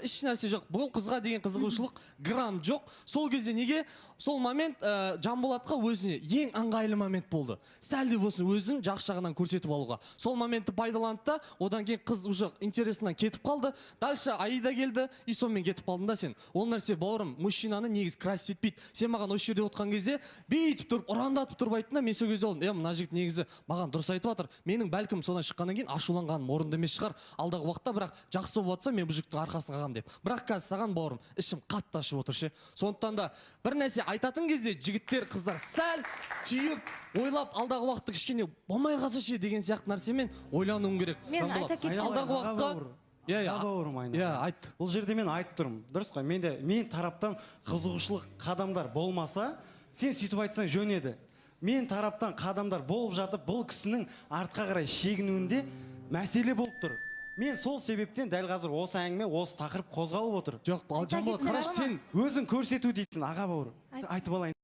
еш нәрсе жоқ. Бұл қызға деген қызығушылық грамм жоқ. Сол кезде неге? Сол момент Жанболатқа өзіне ең ыңғайлы момент болды. Сәл де болсын өзін жақсы жағынан көрсетіп алуға. Сол моментті пайдаланды да, одан кейін қыз уже интересінен кетіп қалды. Дальше Аида келді, и сонымен кетіп қалдың да сен. Ол нәрсе, бауырым, мужчинаны негіз красить етпейді. Сен маған осы жерде отқан кезде бүйтіп тұрып, ұрандатып тұрып айттың да, мен сол кезде олдым. Мына жігіт негізі маған дұрыс айтып жатыр. Менің бәлкім содан шыққаннан кейін ашуланғаным орынды емес шығар. Алдағы уақытта бірақ жақсы болып жатса, мен бұл жігіттің арқасын қағамын деп. Бірақ қазір саған, бауырым, ішім қатты ашып отыр ше. Сондықтан да бір нәрсе айтатын кезде жігіттер, қыздар сәл түйіп, ойлап, алдағы уақытта кішкене болмай қалса ше деген сияқты нәрсемен ойлануың керек. Мен айта кетсем, алдағы уақытқа айт. Бұл жерде мен айтып тұрмын. Дұрыс қой, мен тараптан қызығушылық қадамдар болмаса, сен сөйтіп айтсаң жөн еді. Мен тараптан қадамдар болып жатып, бұл кісінің артқа қарай шегінуінде мәселе болып тұр. Мен сол себептен дәл қазір осы әңгіме, осы тақырып қозғалып отыр. Жоқ, Жанболат, қарашы, сен өзің көрсету дейсің, аға бауыр. Айтып алайын.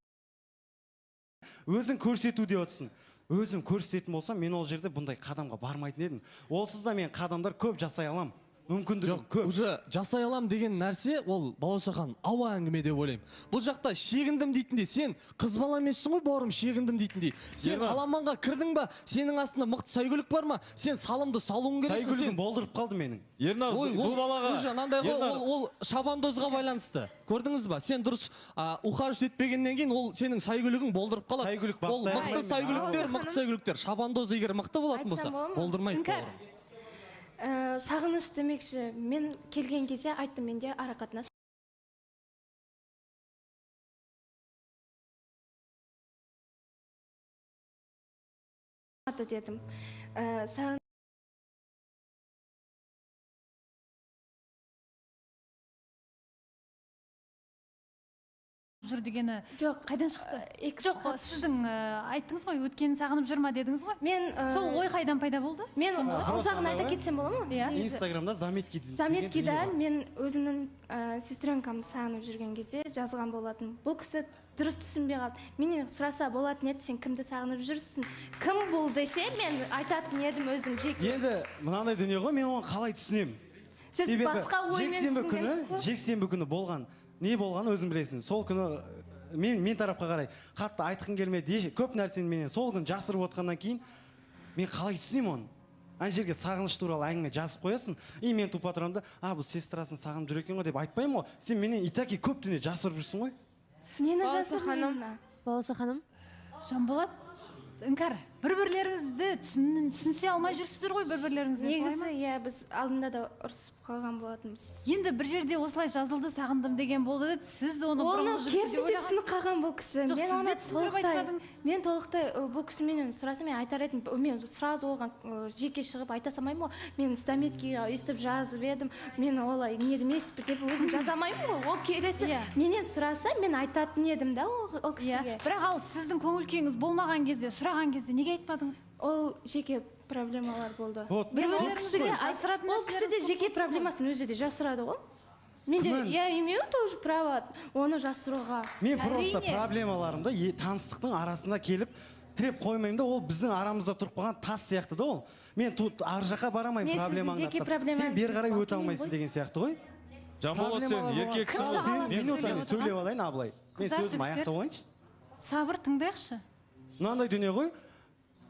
Өзің көрсету деп отырсың. Өзім көрсететін болсам, мен ол жерде бұндай қадамға бармайтын едім. Олсыз да мен қадамдар көп жасай алам. Мүмкіндігім көп. Уже жасай алам деген нәрсе, ол балаусахан ауа әңгіме деп ойлаймын. Бұл жақта шегіндім дейтіндей, сен қыз бала емессің ғой, бауырым, шегіндім дейтіндей. Сен аламанға кірдің ба? Сенің астында мықты сәйгүлік бар ма? Сен салымды салуың керексің. Сәйгүлігім болдырып қалды менің. Ернар, бұл балаға. Ол шабандозға байланысты. Көрдіңіз ба? Сен дұрыс ухаживать етпегеннен кейін ол сенің сәйгүлігің болдырып қалады. Ол мықты сәйгүліктер. Шабандоз егер мықты болатын болса, болдырмайды, бауырым. Сағыныш демекші, мен келген кезде айттым, менде арақатынас дедім. Жүр дегені жоқ, қайдан шықты? Жоқ, сіздің айттыңыз ғой, өткенін сағынып жүрма дедіңіз ғой? Мен сол ой қайдан пайда болды? Мен ол жағын айта кетсем бола ма? Инстаграмда заметкида мен өзімнің сестренкамды сағынып жүрген кезде жазған болатын. Бұл кісі дұрыс түсінбей қалды. Менен сұраса болатын еді, сен кімді сағынып жүрсің? Кім бұл десе, мен айтатын едім өзім жеке. Енді мынандай дүние ғой, мен оны қалай түсінемін? Сіз басқа оймен түсінгенсіз ғой? Жексенбі күні болған. Не болғаны өзің білесің. Сол күні мен тарапқа қарай қатты айтқым келмеді. Көп нәрсені менен сол күні жасырып отқаннан кейін мен қалай түсінемін оны? Ана жерге сағыныш туралы әңгіме жазып қоясың. И мен тупа тұрамын да, бұл сестрасын сағынып жүр екен ғой деп айтпаймын ғой. Сен менен итаки көп дүние жасырып жүрсің ғой. Нені жасырдың? Балауса ханым. Жанболат, іңкәр, бір-бірлеріңізді түсінсе алмай жүрсіздер ғой, бір-бірлеріңізбен. Негізі, біз алдында да ұрысып қалған болатынбыз. Енді бір жерде осылай жазылды, сағындым деген болды деді, сіз оны бұрынғы керісінше түсініп қалған бұл кісі. Мен толықтай бұл кісіменен сұраса, мен айтар едім, мен сразу оған жеке шығып айта салмаймын ғой. Мен стаметкеге өйстіп жазып едім, мен олай не демеспі деп өзім жазамаймын ғой. Ол келесі менен сұраса, мен айтатын едім да ол кісіге. Бірақ ал сіздің көңіл күйіңіз болмаған кезде, сұраған кезде неге айтпадыңыз? Ол жеке проблемалар болды. Ол кісі де жеке проблемасын өзі де жасырады ғой. Я имею тоже право оны жасыруға. Мен просто проблемаларымды таныстықтың арасында келіп тіреп қоймаймын да, ол біздің арамызда тұрып қалған тас сияқты да ол. Мен ар жаққа барамайым проблемаңды. Сен бер қарай өте алмайсың деген сияқты ғой. Жанболат, сен еркексің ғой. Мен сөйлеп алайын, абылай. Мен сөзім аяқтап алайыншы. Сабыр, тыңдайықшы. Мынандай дүние ғой.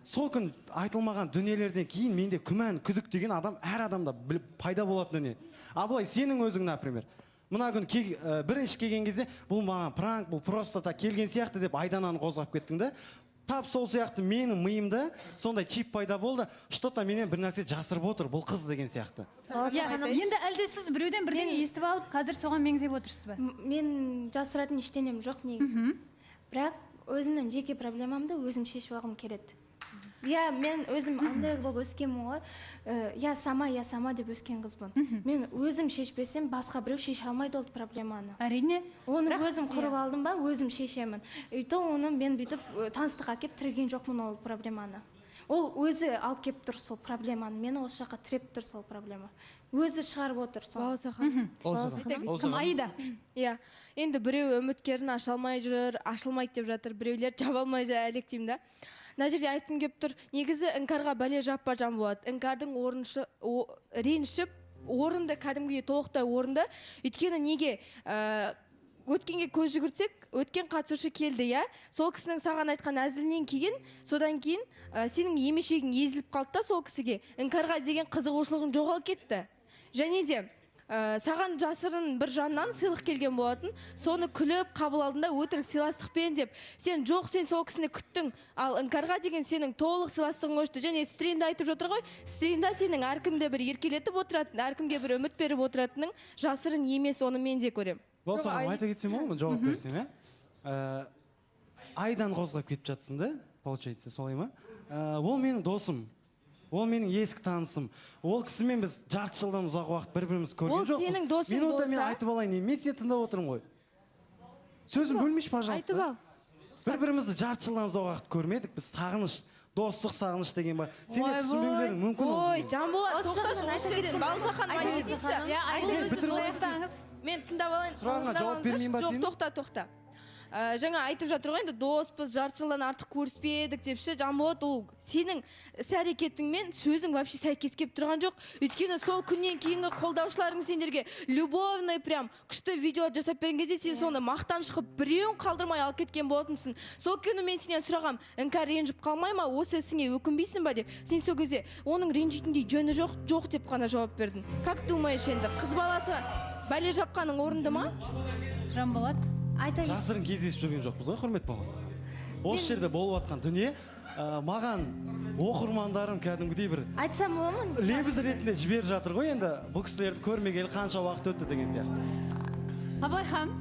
Сол күн айтылмаған дүниелерден кейін менде күмән, күдік деген адам әр адамда пайда болатын дүние. Абылай, сенің өзің, например, мына күн бірінші келген кезде бұл маған пранк, бұл просто келген сияқты деп айдананы қозғап кеттің да. Тап сол сияқты менің миымда сондай чип пайда болды, что-то менен бір нәрсе жасырып отыр, бұл қыз деген сияқты. Енді әлде сіз біреуден бірдеңе естіп алып, қазір соған меңзеп отырсыз ба? Мен жасыратын ештеңем жоқ негізі. Бірақ өзімнің жеке проблемамды өзім шешіп алғым келеді. Мен өзім андай болып өскенмін ғой. Сама деп өскен қызбын. Мен өзім шешпесем, басқа біреу шеше алмайды ол проблеманы. Әрине. Оны өзім құрып алдым ба, өзім шешемін. Үйті оны мен бүйтіп таныстыққа кеп тірген жоқпын ол проблеманы. Ол өзі алып кеп тұр сол проблеманы. Мені осы жаққа тіреп тұр сол проблема. Өзі шығарып отыр. Балауса ханым. Кім, Аида? Енді біреу үміткерін аша алмай жүр, ашылмайды деп жатыр. Біреулер жаба алмай жүр, әлектеймін да. Мына жерде айтқым келіп тұр, негізі іңкарға бәле жаппа Жанболат. Іңкардың ренішіп орынды, кәдімгідей толықтай орынды. Өйткені неге өткенге көз жүгіртсек, өткен қатысушы келді, иә. Сол кісінің саған айтқан әзілінен кейін, содан кейін сенің емешегің езіліп қалды да сол кісіге. Іңкарға деген қызығушылығың жоғалып кетті. Және де саған жасырын бір жаннан сыйлық келген болатын, соны күліп қабыл алдында өтірік сыйластықпен деп, сен жоқ, сен сол кісіні күттің, ал іңкарға деген сенің толық сыйластығың өшті. Және стримде айтып жатыр ғой, стримда сенің әркімде бір еркелетіп отыратын, әркімге бір үміт беріп отыратының жасырын емес, оны мен де көрем. Болса, айта кетсем ғой, жауап берсем, иә? Айдан қозғап кетіп жатсың да, получается, солай ма? Ол менің досым. Ол менің ескі танысым. Ол кісімен біз жарты жылдан ұзақ уақыт бір-біріміз көрген жоқпыз. Ол сенің досың болса... Минута мен айтып алайын, мен сен тыңдап отырмын ғой. Сөзім бөлмеш, пожалуйста. Айтып ал. Бір-бірімізді жарты жылдан ұзақ уақыт көрмедік, біз сағыныш, достық сағыныш деген бар. Сен де түсінбеулерің мүмкін. Ой, Жанболат, тоқташы осы жерден. Балзахан, мен тыңдап алайын. Сұрағыңа жауап бермейін ба сен? Жоқ, тоқта. Жаңа айтып жатыр ғой, енді доспыз, жарты жылдан артық көріспедік депші. Жанболат, ол сенің іс-әрекетіңмен сөзің вообще сәйкес келіп тұрған жоқ. Өйткені сол күннен кейінгі қолдаушыларың сендерге любовный прям күшті видео жасап берген кезде сен соны мақтан шығып біреуін қалдырмай алып кеткен болатынсың. Сол күні мен сенен сұрағам, іңкәр ренжіп қалмай ма, осы ісіңе өкінбейсің ба деп. Сен сол кезде оның ренжитіндей жөні жоқ деп қана жауап бердің. Как думаешь енді, қыз баласы бәле жапқаның орынды ма? Жанболат. Жасырын кездесіп жүрген жоқпыз ғой, құрметті болса. Осы жерде болып жатқан дүние маған оқырмандарым кәдімгідей бір айтсам бола ма? лебіз ретінде жіберіп жатыр ғой, енді бұл кісілерді көрмегелі қанша уақыт өтті деген сияқты. Абылайхан.